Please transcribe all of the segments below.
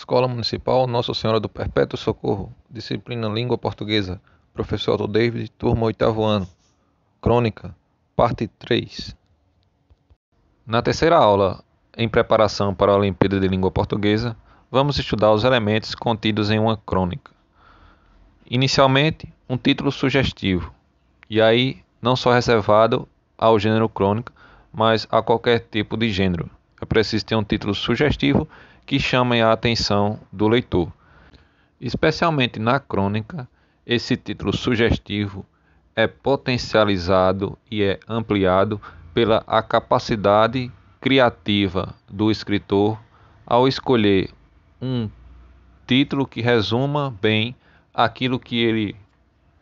Escola Municipal Nossa Senhora do Perpétuo Socorro, disciplina Língua Portuguesa, professor Otto David, turma 8º ano, Crônica, parte 3. Na terceira aula, em preparação para a Olimpíada de Língua Portuguesa, vamos estudar os elementos contidos em uma crônica. Inicialmente, um título sugestivo, e aí não só reservado ao gênero crônica, mas a qualquer tipo de gênero. É preciso ter um título sugestivo que chame a atenção do leitor. Especialmente na crônica, esse título sugestivo é potencializado e é ampliado pela a capacidade criativa do escritor ao escolher um título que resuma bem aquilo que ele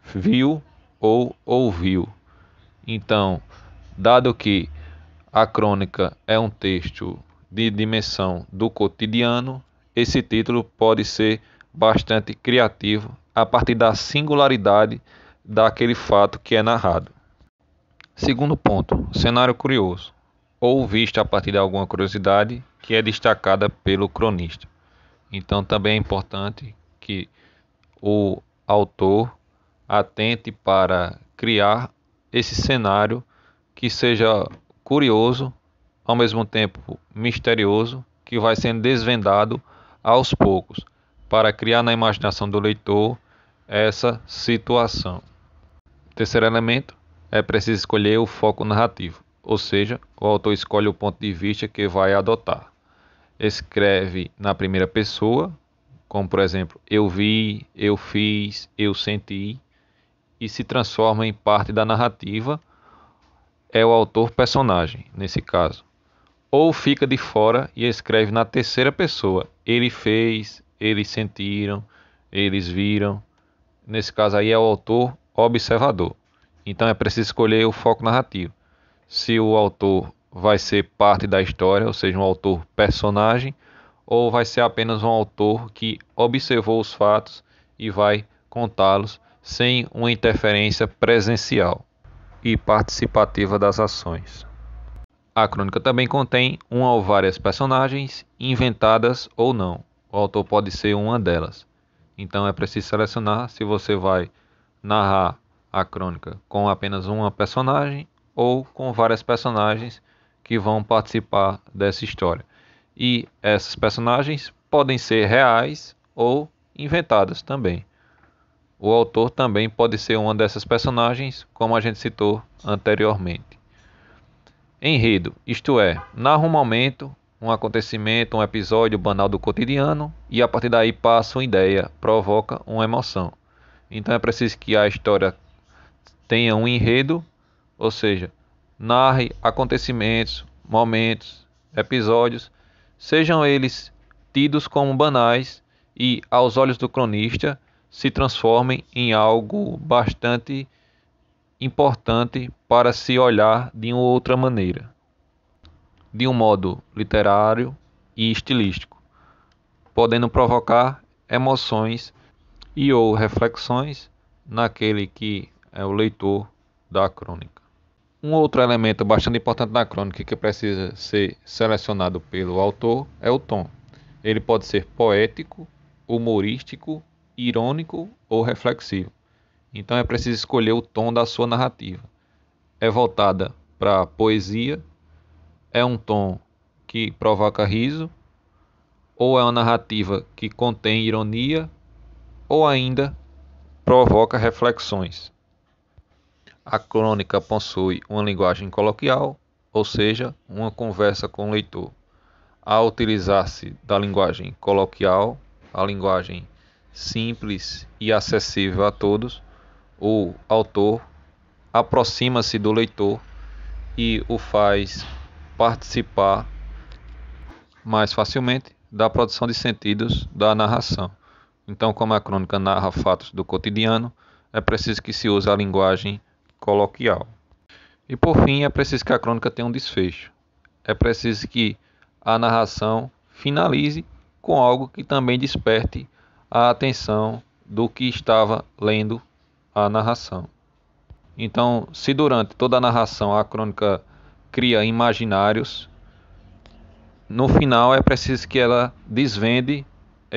viu ou ouviu. Então, dado que a crônica é um texto de dimensão do cotidiano, esse título pode ser bastante criativo a partir da singularidade daquele fato que é narrado. Segundo ponto, cenário curioso, ou visto a partir de alguma curiosidade que é destacada pelo cronista. Então também é importante que o autor atente para criar esse cenário que seja curioso, ao mesmo tempo misterioso, que vai sendo desvendado aos poucos, para criar na imaginação do leitor essa situação. Terceiro elemento, é preciso escolher o foco narrativo, ou seja, o autor escolhe o ponto de vista que vai adotar. Escreve na primeira pessoa, como por exemplo, eu vi, eu fiz, eu senti, e se transforma em parte da narrativa, é o autor personagem, nesse caso. Ou fica de fora e escreve na terceira pessoa, ele fez, eles sentiram, eles viram. Nesse caso aí é o autor observador. Então é preciso escolher o foco narrativo. Se o autor vai ser parte da história, ou seja, um autor personagem, ou vai ser apenas um autor que observou os fatos e vai contá-los sem uma interferência presencial e participativa das ações. A crônica também contém uma ou várias personagens, inventadas ou não. O autor pode ser uma delas. Então é preciso selecionar se você vai narrar a crônica com apenas uma personagem ou com várias personagens que vão participar dessa história. E essas personagens podem ser reais ou inventadas também. O autor também pode ser uma dessas personagens, como a gente citou anteriormente. Enredo, isto é, narra um momento, um acontecimento, um episódio banal do cotidiano e a partir daí passa uma ideia, provoca uma emoção. Então é preciso que a história tenha um enredo, ou seja, narre acontecimentos, momentos, episódios, sejam eles tidos como banais e, aos olhos do cronista, se transformem em algo bastante importante para se olhar de uma outra maneira, de um modo literário e estilístico, podendo provocar emoções e ou reflexões naquele que é o leitor da crônica. Um outro elemento bastante importante na crônica que precisa ser selecionado pelo autor é o tom. Ele pode ser poético, humorístico, irônico ou reflexivo. Então é preciso escolher o tom da sua narrativa. É voltada para a poesia, é um tom que provoca riso, ou é uma narrativa que contém ironia, ou ainda provoca reflexões. A crônica possui uma linguagem coloquial, ou seja, uma conversa com o leitor. Ao utilizar-se da linguagem coloquial, a linguagem simples e acessível a todos, o autor aproxima-se do leitor e o faz participar mais facilmente da produção de sentidos da narração. Então, como a crônica narra fatos do cotidiano, é preciso que se use a linguagem coloquial. E por fim, é preciso que a crônica tenha um desfecho. É preciso que a narração finalize com algo que também desperte a atenção do que estava lendo a narração. Então, se durante toda a narração a crônica cria imaginários, no final é preciso que ela desvende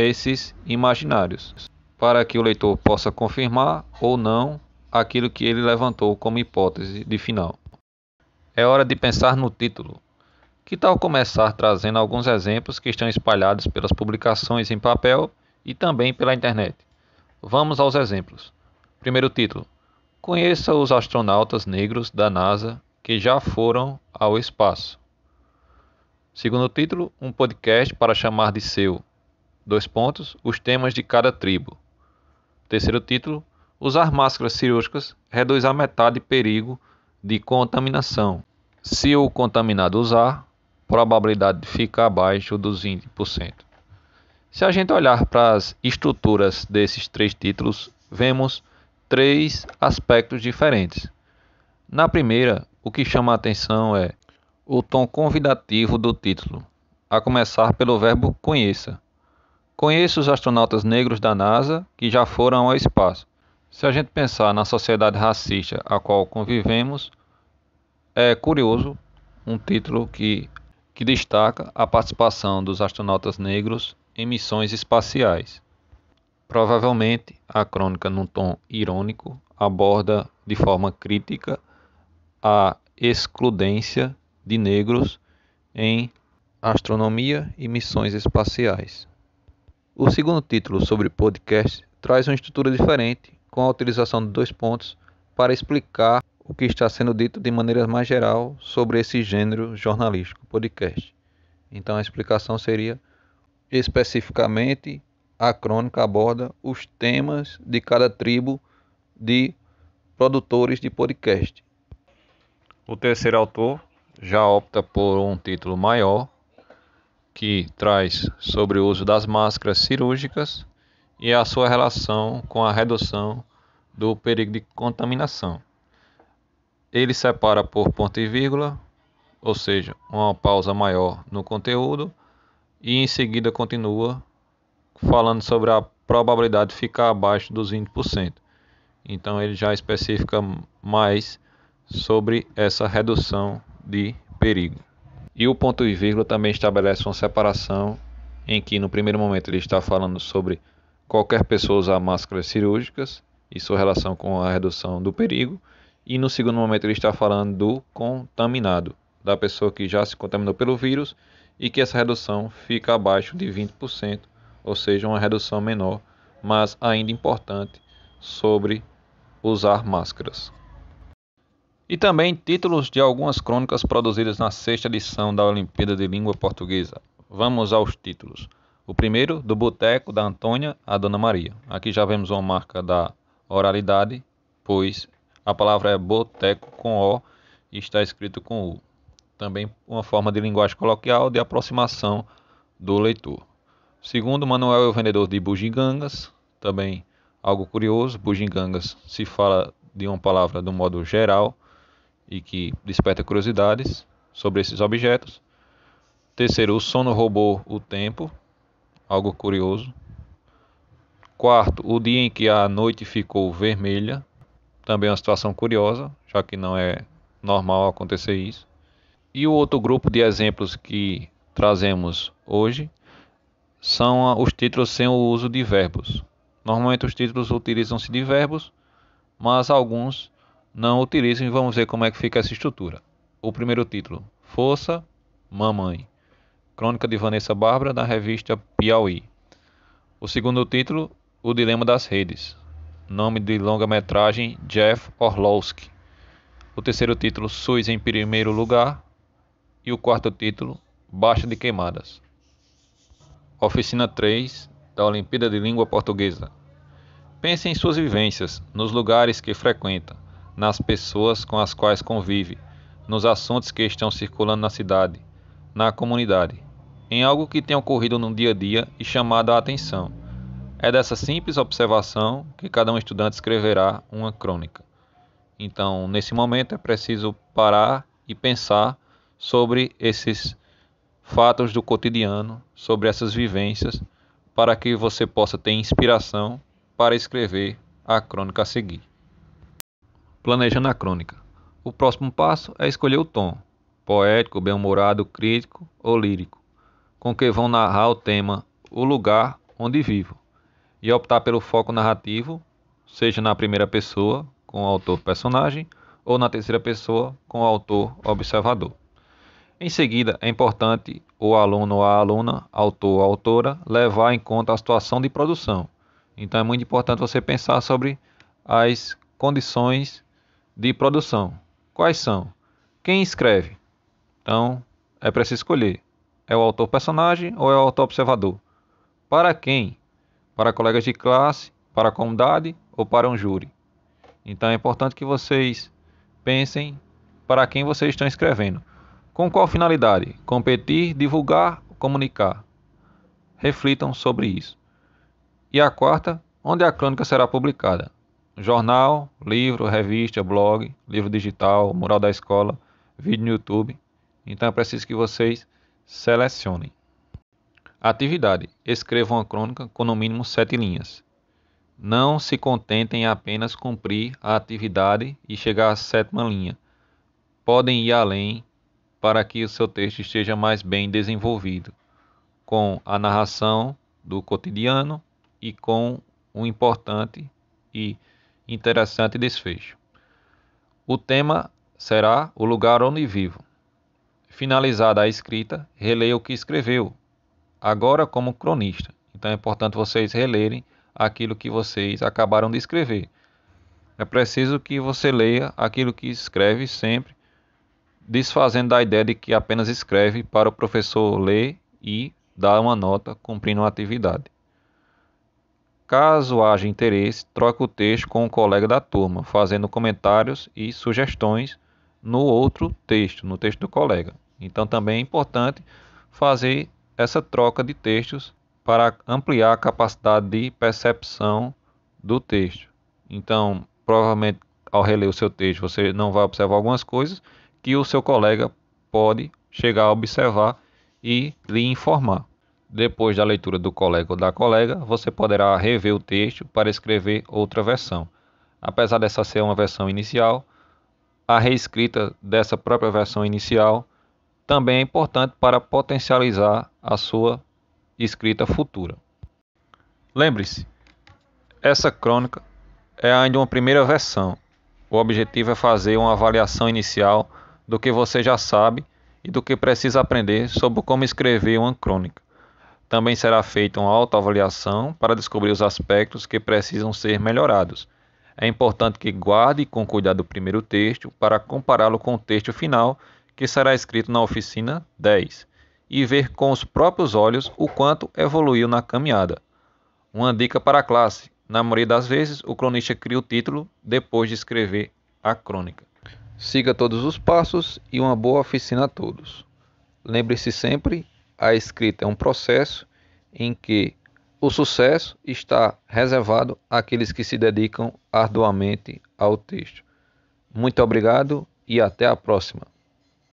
esses imaginários, para que o leitor possa confirmar ou não aquilo que ele levantou como hipótese de final. É hora de pensar no título. Que tal começar trazendo alguns exemplos que estão espalhados pelas publicações em papel e também pela internet? Vamos aos exemplos. Primeiro título: Conheça os astronautas negros da NASA que já foram ao espaço. Segundo título: Um podcast para chamar de seu. Os temas de cada tribo. Terceiro título: Usar máscaras cirúrgicas reduz a metade perigo de contaminação. Se o contaminado usar, probabilidade de ficar abaixo dos 20%. Se a gente olhar para as estruturas desses três títulos, vemos três aspectos diferentes. Na primeira, o que chama a atenção é o tom convidativo do título, a começar pelo verbo conheça. Conheça os astronautas negros da NASA que já foram ao espaço. Se a gente pensar na sociedade racista a qual convivemos, é curioso um título que destaca a participação dos astronautas negros em missões espaciais. Provavelmente, a crônica, num tom irônico, aborda de forma crítica a excludência de negros em astronomia e missões espaciais. O segundo título, sobre podcast, traz uma estrutura diferente, com a utilização de 2 pontos para explicar o que está sendo dito de maneira mais geral sobre esse gênero jornalístico, podcast. Então a explicação seria: especificamente, a crônica aborda os temas de cada tribo de produtores de podcast. O terceiro autor já opta por um título maior, que traz sobre o uso das máscaras cirúrgicas e a sua relação com a redução do perigo de contaminação. Ele separa por ponto e vírgula, ou seja, uma pausa maior no conteúdo, e em seguida continua falando sobre a probabilidade de ficar abaixo dos 20%. Então ele já especifica mais sobre essa redução de perigo. E o ponto e vírgula também estabelece uma separação em que no primeiro momento ele está falando sobre qualquer pessoa usar máscaras cirúrgicas e sua relação com a redução do perigo, e no segundo momento ele está falando do contaminado, da pessoa que já se contaminou pelo vírus e que essa redução fica abaixo de 20%, ou seja, uma redução menor, mas ainda importante, sobre usar máscaras. E também títulos de algumas crônicas produzidas na 6ª edição da Olimpíada de Língua Portuguesa. Vamos aos títulos. O primeiro, do Boteco da Antônia a Dona Maria. Aqui já vemos uma marca da oralidade, pois a palavra é boteco com O e está escrito com U. Também uma forma de linguagem coloquial de aproximação do leitor. Segundo, Manuel é o vendedor de bugigangas. Também algo curioso, bugigangas se fala de uma palavra de um modo geral e que desperta curiosidades sobre esses objetos. Terceiro, o sono roubou o tempo, algo curioso. Quarto, o dia em que a noite ficou vermelha, também uma situação curiosa, já que não é normal acontecer isso. E o outro grupo de exemplos que trazemos hoje são os títulos sem o uso de verbos. Normalmente os títulos utilizam-se de verbos, mas alguns não utilizam, e vamos ver como é que fica essa estrutura. O primeiro título: Força, Mamãe. Crônica de Vanessa Bárbara, da revista Piauí. O segundo título: O Dilema das Redes. Nome de longa-metragem: Jeff Orlowski. O terceiro título: SUS em primeiro lugar. E o quarto título: Baixa de Queimadas. Oficina 3 da Olimpíada de Língua Portuguesa. Pense em suas vivências, nos lugares que frequenta, nas pessoas com as quais convive, nos assuntos que estão circulando na cidade, na comunidade, em algo que tenha ocorrido no dia a dia e chamado a atenção. É dessa simples observação que cada um estudante escreverá uma crônica. Então, nesse momento é preciso parar e pensar sobre esses fatos do cotidiano, sobre essas vivências, para que você possa ter inspiração para escrever a crônica a seguir. Planejando a crônica. O próximo passo é escolher o tom, poético, bem-humorado, crítico ou lírico, com que vão narrar o tema, o lugar onde vivo, e optar pelo foco narrativo, seja na primeira pessoa, com o autor personagem, ou na terceira pessoa, com o autor observador. Em seguida, é importante o aluno ou a aluna, autor ou autora, levar em conta a situação de produção. Então é muito importante você pensar sobre as condições de produção. Quais são? Quem escreve? Então é preciso escolher. É o autor personagem ou é o autor observador? Para quem? Para colegas de classe, para a comunidade ou para um júri? Então é importante que vocês pensem para quem vocês estão escrevendo. Com qual finalidade? Competir, divulgar, comunicar. Reflitam sobre isso. E a quarta, onde a crônica será publicada? Jornal, livro, revista, blog, livro digital, mural da escola, vídeo no YouTube. Então é preciso que vocês selecionem. Atividade. Escreva uma crônica com no mínimo 7 linhas. Não se contentem em apenas cumprir a atividade e chegar à 7ª linha. Podem ir além para que o seu texto esteja mais bem desenvolvido, com a narração do cotidiano e com um importante e interessante desfecho. O tema será o lugar onde vivo. Finalizada a escrita, releia o que escreveu, agora como cronista. Então é importante vocês relerem aquilo que vocês acabaram de escrever. É preciso que você leia aquilo que escreve sempre, desfazendo da ideia de que apenas escreve para o professor ler e dar uma nota cumprindo uma atividade. Caso haja interesse, troque o texto com um colega da turma, fazendo comentários e sugestões no outro texto, no texto do colega. Então também é importante fazer essa troca de textos para ampliar a capacidade de percepção do texto. Então, provavelmente, ao reler o seu texto, você não vai observar algumas coisas que o seu colega pode chegar a observar e lhe informar. Depois da leitura do colega ou da colega, você poderá rever o texto para escrever outra versão. Apesar dessa ser uma versão inicial, a reescrita dessa própria versão inicial também é importante para potencializar a sua escrita futura. Lembre-se, essa crônica é ainda uma primeira versão. O objetivo é fazer uma avaliação inicial do que você já sabe e do que precisa aprender sobre como escrever uma crônica. Também será feita uma autoavaliação para descobrir os aspectos que precisam ser melhorados. É importante que guarde com cuidado o primeiro texto para compará-lo com o texto final, que será escrito na oficina 10, e ver com os próprios olhos o quanto evoluiu na caminhada. Uma dica para a classe: na maioria das vezes, o cronista cria o título depois de escrever a crônica. Siga todos os passos e uma boa oficina a todos. Lembre-se sempre, a escrita é um processo em que o sucesso está reservado àqueles que se dedicam arduamente ao texto. Muito obrigado e até a próxima.